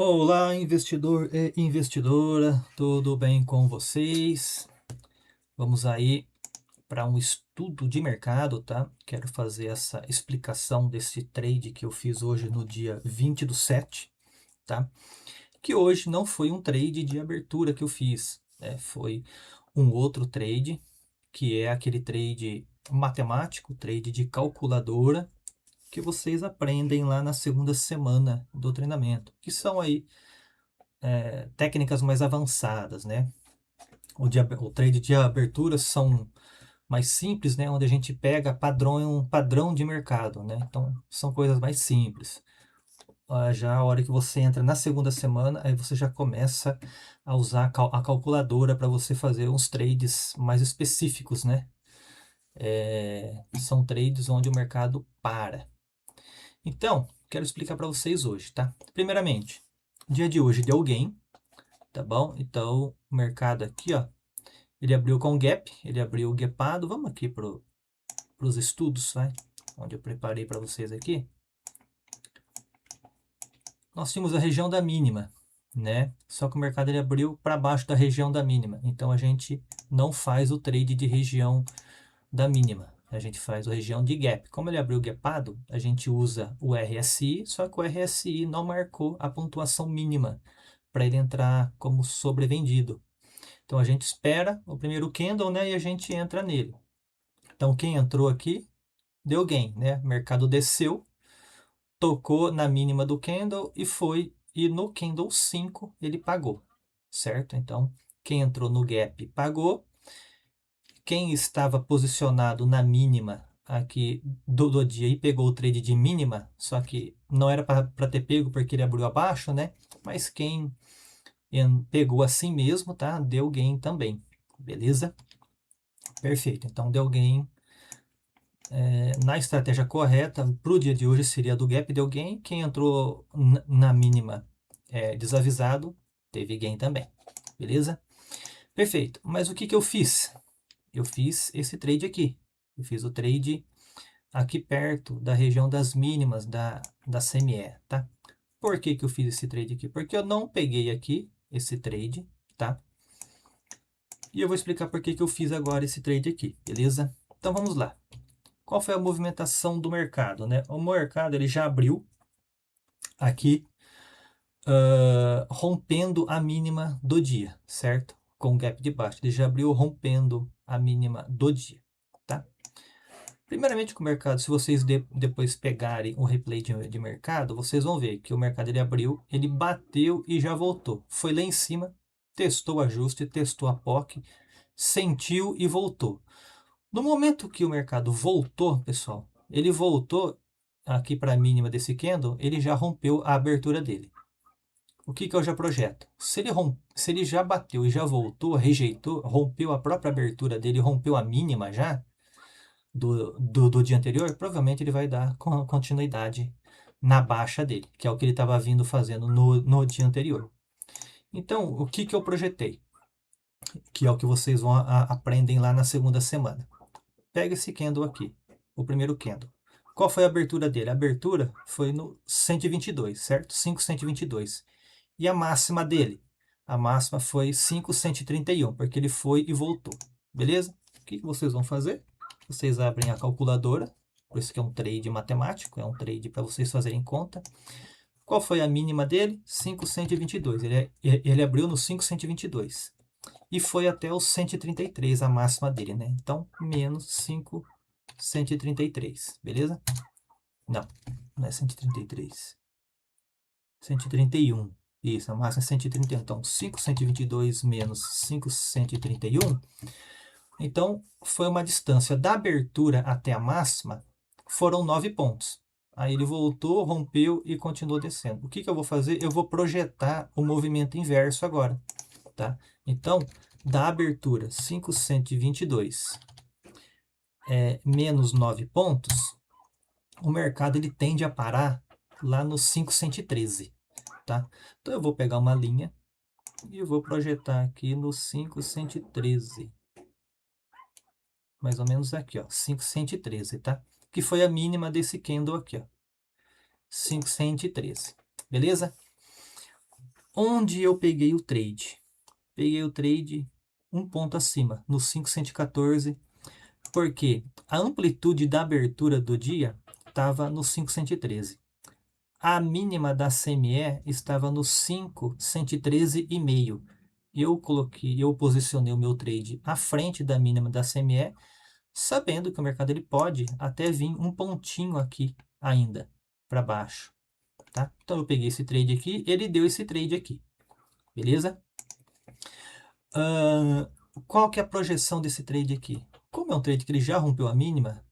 Olá, investidor e investidora, tudo bem com vocês? Vamos aí para um estudo de mercado, tá? Quero fazer essa explicação desse trade que eu fiz hoje no dia 20/7, tá? Que hoje não foi um trade de abertura que eu fiz, né? Foi um outro trade, que é aquele trade matemático, trade de calculadora, que vocês aprendem lá na segunda semana do treinamento, que são aí técnicas mais avançadas, né? O trade de abertura são mais simples, né? Onde a gente pega padrão de mercado, né? Então, são coisas mais simples. Já a hora que você entra na segunda semana, aí você já começa a usar a calculadora para você fazer uns trades mais específicos, né? São trades onde o mercado para. Então, quero explicar para vocês hoje, tá? Primeiramente, dia de hoje deu gain, tá bom? Então, o mercado aqui, ó, ele abriu com gap, ele abriu gapado. Vamos aqui para os estudos, vai? Onde eu preparei para vocês aqui. Nós tínhamos a região da mínima, né? Só que o mercado ele abriu para baixo da região da mínima. Então a gente não faz o trade de região da mínima. A gente faz a região de gap. Como ele abriu gapado, a gente usa o RSI, só que o RSI não marcou a pontuação mínima para ele entrar como sobrevendido. Então a gente espera o primeiro candle, né, e a gente entra nele. Então quem entrou aqui deu gain, né? O mercado desceu, tocou na mínima do candle e no candle 5 ele pagou, certo? Então quem entrou no gap pagou, quem estava posicionado na mínima aqui do dia e pegou o trade de mínima, só que não era para ter pego porque ele abriu abaixo, né? Mas quem pegou assim mesmo, tá? Deu gain também, beleza? Perfeito, então deu gain. Na estratégia correta, para o dia de hoje seria do gap deu gain. Quem entrou na mínima desavisado, teve gain também. Beleza? Perfeito. Mas o que, que eu fiz? Eu fiz esse trade aqui. Eu fiz o trade aqui perto da região das mínimas da CME, tá? Por que, que eu fiz esse trade aqui? Porque eu não peguei aqui esse trade, tá? E eu vou explicar por que, que eu fiz agora esse trade aqui, beleza? Então vamos lá. Qual foi a movimentação do mercado, né? O mercado ele já abriu aqui rompendo a mínima do dia, certo? Com gap de baixo. Ele já abriu rompendo a mínima do dia, tá? Primeiramente com o mercado, se vocês depois pegarem o replay de mercado, vocês vão ver que o mercado ele abriu, ele bateu e já voltou. Foi lá em cima, testou o ajuste, testou a POC, sentiu e voltou. No momento que o mercado voltou, pessoal, ele voltou aqui para a mínima desse candle, ele já rompeu a abertura dele. O que, que eu já projeto? Se ele já bateu e já voltou, rejeitou, rompeu a própria abertura dele, rompeu a mínima já do dia anterior, provavelmente ele vai dar continuidade na baixa dele, que é o que ele estava vindo fazendo no dia anterior. Então, o que, que eu projetei? Que é o que vocês vão aprendem lá na segunda semana. Pega esse candle aqui, o primeiro candle. Qual foi a abertura dele? A abertura foi no 122, certo? 5,122. E a máxima dele? A máxima foi 5,131, porque ele foi e voltou. Beleza? O que vocês vão fazer? Vocês abrem a calculadora, por isso que é um trade matemático, é um trade para vocês fazerem conta. Qual foi a mínima dele? 5,122. Ele abriu no 5,122 e foi até os 133 a máxima dele, né? Então, menos 5,133, beleza? Não, não é 133. 131. Isso, a máxima é 131. Então, 5,122 menos 5,131. Então, foi uma distância da abertura até a máxima, foram 9 pontos. Aí ele voltou, rompeu e continuou descendo. O que, que eu vou fazer? Eu vou projetar o movimento inverso agora, tá? Então, da abertura 5,122 menos 9 pontos, o mercado ele tende a parar lá no 513, tá? Então eu vou pegar uma linha e eu vou projetar aqui no 513. Mais ou menos aqui, ó, 513, tá? Que foi a mínima desse candle aqui, ó. 513. Beleza? Onde eu peguei o trade? Peguei o trade um ponto acima, no 514, porque a amplitude da abertura do dia estava no 513. A mínima da CME estava no 513,5. Eu posicionei o meu trade à frente da mínima da CME, sabendo que o mercado ele pode até vir um pontinho aqui ainda para baixo, tá? Então eu peguei esse trade aqui, ele deu esse trade aqui, beleza? Qual que é a projeção desse trade aqui? Como é um trade que ele já rompeu a mínima,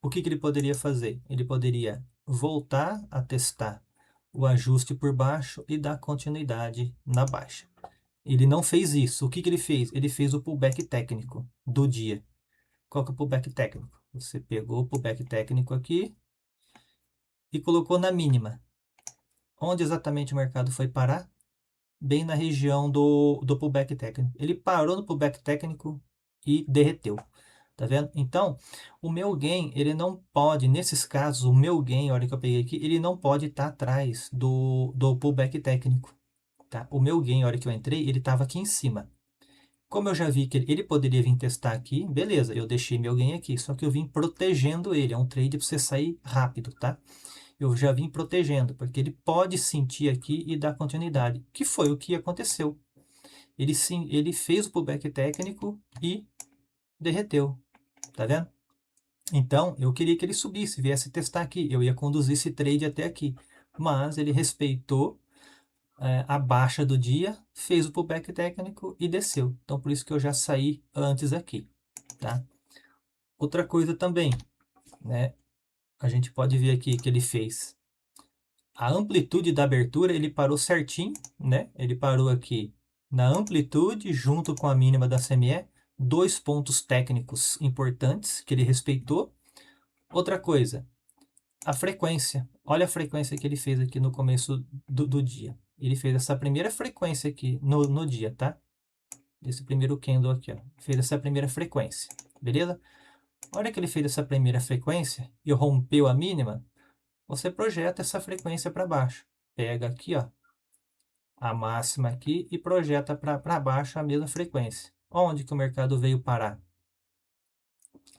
o que ele poderia fazer? Ele poderia voltar a testar o ajuste por baixo e dar continuidade na baixa. Ele não fez isso. O que ele fez? Ele fez o pullback técnico do dia. Qual que é o pullback técnico? Você pegou o pullback técnico aqui e colocou na mínima. Onde exatamente o mercado foi parar? Bem na região do pullback técnico. Ele parou no pullback técnico e derreteu. Tá vendo? Então, o meu gain, ele não pode, nesses casos, o meu gain, a hora que eu peguei aqui, ele não pode estar atrás do pullback técnico. Tá? O meu gain, a hora que eu entrei, ele estava aqui em cima. Como eu já vi que ele poderia vir testar aqui, beleza, eu deixei meu gain aqui, só que eu vim protegendo ele. É um trade para você sair rápido, tá? Eu já vim protegendo, porque ele pode sentir aqui e dar continuidade, que foi o que aconteceu. Ele sim, ele fez o pullback técnico e derreteu, tá vendo? Então, eu queria que ele subisse, viesse testar aqui, eu ia conduzir esse trade até aqui, mas ele respeitou a baixa do dia, fez o pullback técnico e desceu. Então, por isso que eu já saí antes aqui, tá? Outra coisa também, né? A gente pode ver aqui que ele fez a amplitude da abertura, ele parou certinho, né? Ele parou aqui na amplitude, junto com a mínima da CME, 2 pontos técnicos importantes que ele respeitou. Outra coisa, a frequência. Olha a frequência que ele fez aqui no começo do dia. Ele fez essa primeira frequência aqui no dia, tá? Esse primeiro candle aqui, ó. Fez essa primeira frequência, beleza? A hora que ele fez essa primeira frequência e rompeu a mínima, você projeta essa frequência para baixo. Pega aqui, ó, a máxima aqui e projeta para baixo a mesma frequência. Onde que o mercado veio parar?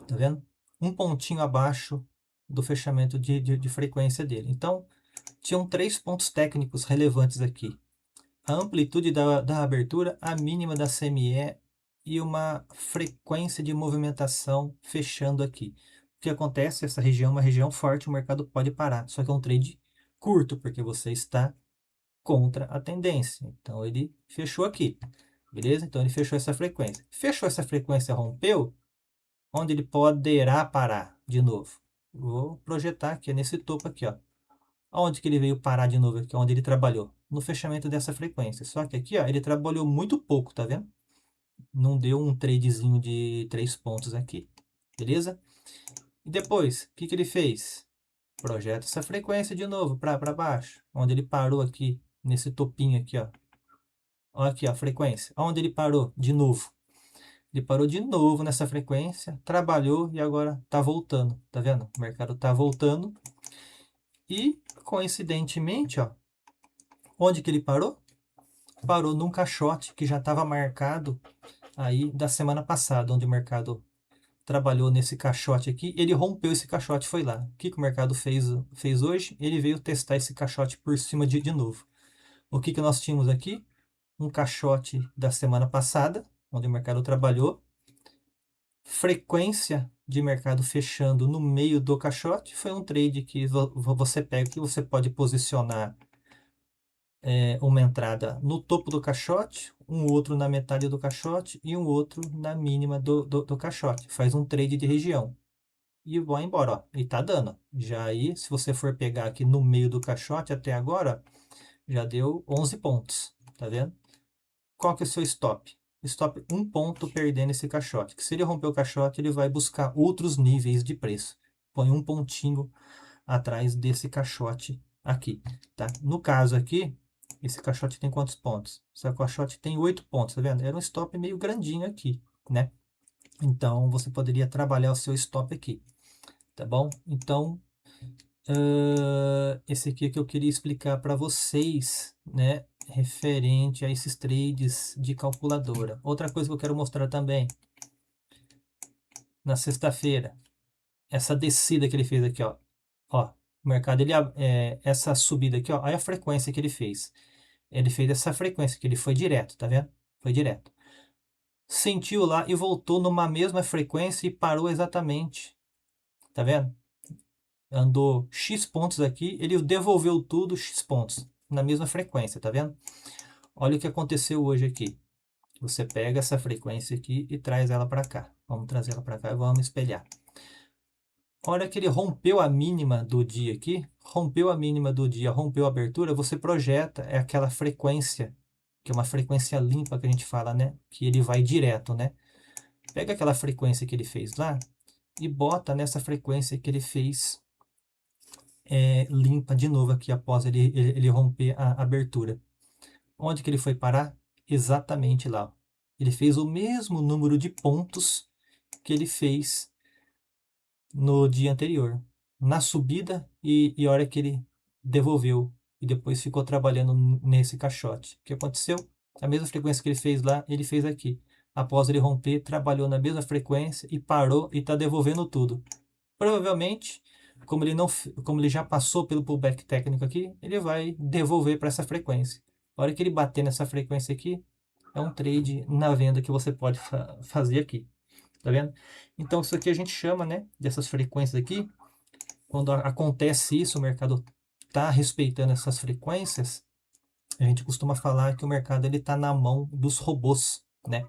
Tá vendo? Um pontinho abaixo do fechamento de frequência dele. Então, tinham 3 pontos técnicos relevantes aqui. A amplitude da abertura, a mínima da CME e uma frequência de movimentação fechando aqui. O que acontece? Essa região é uma região forte, o mercado pode parar. Só que é um trade curto, porque você está contra a tendência. Então, ele fechou aqui. Beleza? Então, ele fechou essa frequência. Fechou essa frequência, rompeu, onde ele poderá parar de novo. Vou projetar aqui, nesse topo aqui, ó. Onde que ele veio parar de novo aqui? Onde ele trabalhou? No fechamento dessa frequência. Só que aqui, ó, ele trabalhou muito pouco, tá vendo? Não deu um tradezinho de 3 pontos aqui. Beleza? E depois, o que que ele fez? Projeta essa frequência de novo para baixo. Onde ele parou aqui, nesse topinho aqui, ó. Olha aqui, ó, a frequência. Onde ele parou? De novo. Ele parou de novo nessa frequência, trabalhou e agora tá voltando. Tá vendo? O mercado tá voltando. E, coincidentemente, ó, onde que ele parou? Parou num caixote que já estava marcado aí da semana passada, onde o mercado trabalhou nesse caixote aqui. Ele rompeu esse caixote, foi lá. O que o mercado fez hoje? Ele veio testar esse caixote por cima de novo. O que nós tínhamos aqui? Um caixote da semana passada, onde o mercado trabalhou. Frequência de mercado fechando no meio do caixote. Foi um trade que você pega, que você pode posicionar uma entrada no topo do caixote, um outro na metade do caixote e um outro na mínima do caixote. Faz um trade de região. E vai embora, ó. E tá dando. Já aí, se você for pegar aqui no meio do caixote até agora, já deu 11 pontos. Tá vendo? Qual que é o seu stop? Stop 1 ponto perdendo esse caixote. Que se ele romper o caixote, ele vai buscar outros níveis de preço. Põe um pontinho atrás desse caixote aqui, tá? No caso aqui, esse caixote tem quantos pontos? Esse caixote tem 8 pontos, tá vendo? Era um stop meio grandinho aqui, né? Então, você poderia trabalhar o seu stop aqui, tá bom? Então, esse aqui é que eu queria explicar para vocês, né? referente a esses trades de calculadora. Outra coisa que eu quero mostrar também, na sexta-feira, essa descida que ele fez aqui, ó. Ó, o mercado, essa subida aqui, ó, olha a frequência que ele fez. Ele fez essa frequência que ele foi direto, tá vendo? Foi direto. Sentiu lá e voltou numa mesma frequência e parou exatamente. Tá vendo? Andou X pontos aqui, ele devolveu tudo X pontos na mesma frequência, tá vendo? Olha o que aconteceu hoje aqui. Você pega essa frequência aqui e traz ela para cá. Vamos trazer ela para cá e vamos espelhar. A hora que ele rompeu a mínima do dia aqui, rompeu a mínima do dia, rompeu a abertura, você projeta aquela frequência, que é uma frequência limpa que a gente fala, né? Que ele vai direto, né? Pega aquela frequência que ele fez lá e bota nessa frequência que ele fez limpa de novo aqui após ele romper a abertura. Onde que ele foi parar? Exatamente lá. Ele fez o mesmo número de pontos que ele fez no dia anterior, na subida e a hora que ele devolveu e depois ficou trabalhando nesse caixote. O que aconteceu? A mesma frequência que ele fez lá, ele fez aqui. Após ele romper, trabalhou na mesma frequência e parou e está devolvendo tudo. Provavelmente, como ele já passou pelo pullback técnico aqui, ele vai devolver para essa frequência. A hora que ele bater nessa frequência aqui, é um trade na venda que você pode fazer aqui. Tá vendo? Então, isso aqui a gente chama, né, dessas frequências aqui. Quando acontece isso, o mercado está respeitando essas frequências, a gente costuma falar que o mercado está na mão dos robôs, né?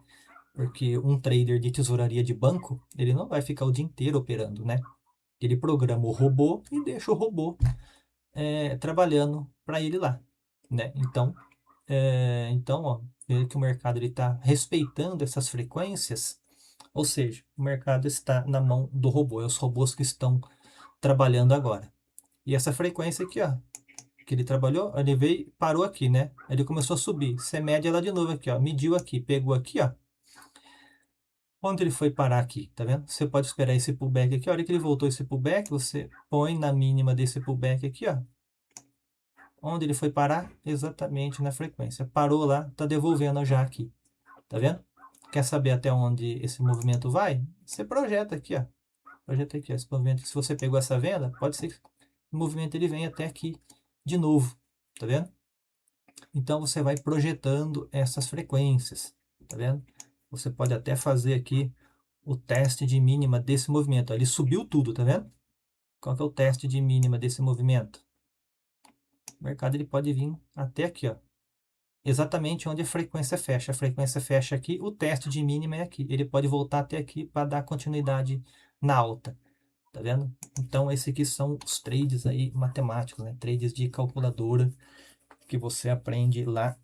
Porque um trader de tesouraria de banco, ele não vai ficar o dia inteiro operando, né? Ele programa o robô e deixa o robô trabalhando para ele lá, né? Então, ó, vê que o mercado está respeitando essas frequências, ou seja, o mercado está na mão do robô, é os robôs que estão trabalhando agora. E essa frequência aqui, ó, que ele trabalhou, ele veio, parou aqui, né? Ele começou a subir. Você mede ela de novo aqui, ó, mediu aqui, pegou aqui, ó. Onde ele foi parar aqui, tá vendo? Você pode esperar esse pullback aqui. A hora que ele voltou esse pullback, você põe na mínima desse pullback aqui, ó. Onde ele foi parar? Exatamente na frequência. Parou lá, tá devolvendo já aqui. Tá vendo? Quer saber até onde esse movimento vai? Você projeta aqui, ó. Projeta aqui, ó, esse movimento. Se você pegou essa venda, pode ser que o movimento ele venha até aqui de novo. Tá vendo? Então, você vai projetando essas frequências. Tá vendo? Você pode até fazer aqui o teste de mínima desse movimento. Ele subiu tudo, tá vendo? Qual que é o teste de mínima desse movimento? O mercado ele pode vir até aqui, ó. Exatamente onde a frequência fecha. A frequência fecha aqui, o teste de mínima é aqui. Ele pode voltar até aqui para dar continuidade na alta. Tá vendo? Então, esses aqui são os trades aí matemáticos, né? Trades de calculadora que você aprende lá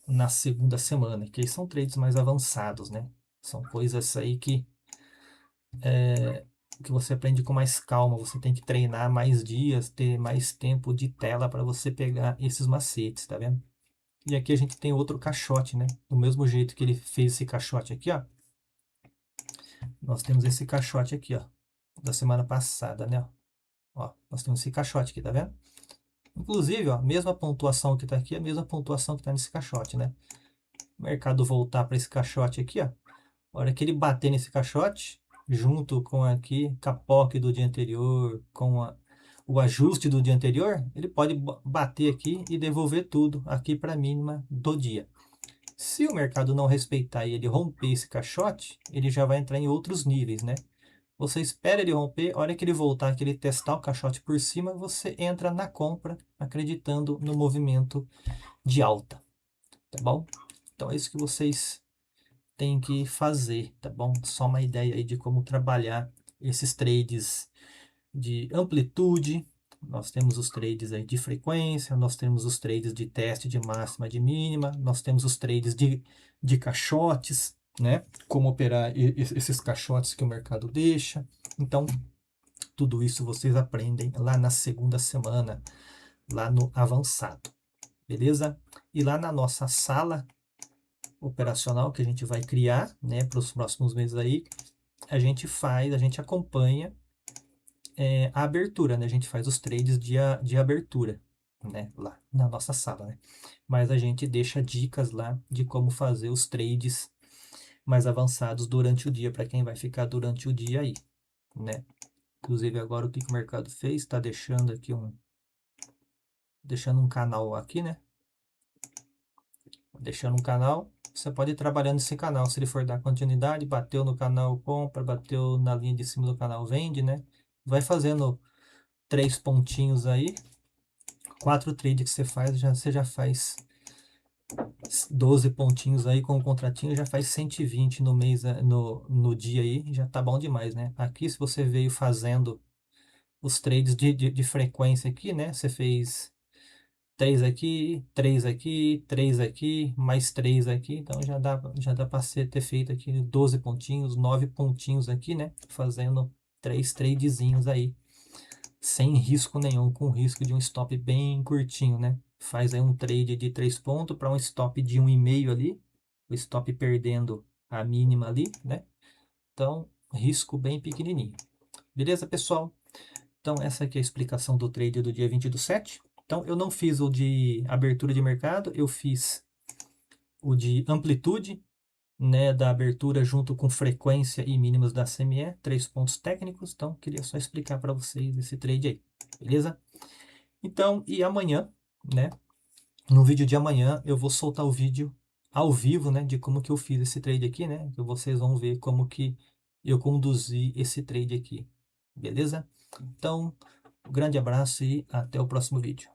na segunda semana, que são trades mais avançados, né? São coisas aí que você aprende com mais calma, você tem que treinar mais dias, ter mais tempo de tela para você pegar esses macetes, tá vendo? E aqui a gente tem outro caixote, né? Do mesmo jeito que ele fez esse caixote aqui, ó. Nós temos esse caixote aqui, ó, da semana passada, né? Ó, nós temos esse caixote aqui, tá vendo? Inclusive, ó, a mesma pontuação que tá aqui, a mesma pontuação que tá nesse caixote, né? O mercado voltar para esse caixote aqui, ó. A hora que ele bater nesse caixote, junto com aqui, com a POC do dia anterior, com o ajuste do dia anterior, ele pode bater aqui e devolver tudo aqui para a mínima do dia. Se o mercado não respeitar e ele romper esse caixote, ele já vai entrar em outros níveis, né? Você espera ele romper, a hora que ele voltar, que ele testar o caixote por cima, você entra na compra, acreditando no movimento de alta, tá bom? Então é isso que vocês têm que fazer, tá bom? Só uma ideia aí de como trabalhar esses trades de amplitude. Nós temos os trades aí de frequência, nós temos os trades de teste de máxima, de mínima, nós temos os trades de caixotes, né? Como operar esses caixotes que o mercado deixa. Então, tudo isso vocês aprendem lá na segunda semana, lá no avançado, beleza? E lá na nossa sala operacional que a gente vai criar, né, para os próximos meses aí, a gente acompanha a abertura, né? A gente faz os trades de abertura, né? Lá na nossa sala, né? Mas a gente deixa dicas lá de como fazer os trades mais avançados durante o dia, para quem vai ficar durante o dia aí, né? Inclusive agora o que o mercado fez, está deixando aqui deixando um canal aqui, né? Deixando um canal, você pode ir trabalhando nesse canal, se ele for dar continuidade, bateu no canal compra, bateu na linha de cima do canal vende, né? Vai fazendo 3 pontinhos aí, 4 trades que você faz, você já faz 12 pontinhos aí com o contratinho, já faz 120 no mês, no dia aí, já tá bom demais, né? Aqui se você veio fazendo os trades de frequência aqui, né? Você fez 3 aqui, 3 aqui, mais 3 aqui, então já dá para ter feito aqui 12 pontinhos, 9 pontinhos aqui, né? Fazendo 3 tradezinhos aí, sem risco nenhum, com risco de um stop bem curtinho, né? Faz aí um trade de 3 pontos para um stop de 1,5 ali, o stop perdendo a mínima ali, né? Então, risco bem pequenininho. Beleza, pessoal? Então, essa aqui é a explicação do trade do dia 20/7. Então, eu não fiz o de abertura de mercado, eu fiz o de amplitude, né, da abertura junto com frequência e mínimas da CME, 3 pontos técnicos. Então, queria só explicar para vocês esse trade aí, beleza? Então, e amanhã, né, no vídeo de amanhã, eu vou soltar o vídeo ao vivo, né, de como que eu fiz esse trade aqui, né, que vocês vão ver como que eu conduzi esse trade aqui, beleza? Então, um grande abraço e até o próximo vídeo.